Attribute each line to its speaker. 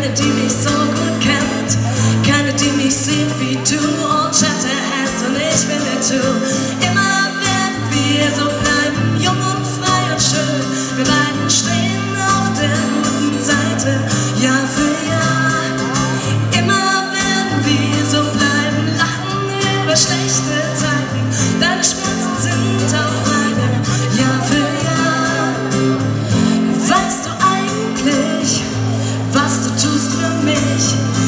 Speaker 1: keine, die mich so gut kennt, keine, die mich sieht wie du und Schatte hält. Und ich bin der Du. Immer werden wir so bleiben, jung und frei und schön. Wir beiden stehen auf der guten Seite, Jahr für Jahr. Immer werden wir so bleiben, lachen über schlechte Zeiten. Deine Schmerzen sind auch meine, Jahr für Jahr. Weißt du eigentlich, was du tust für mich?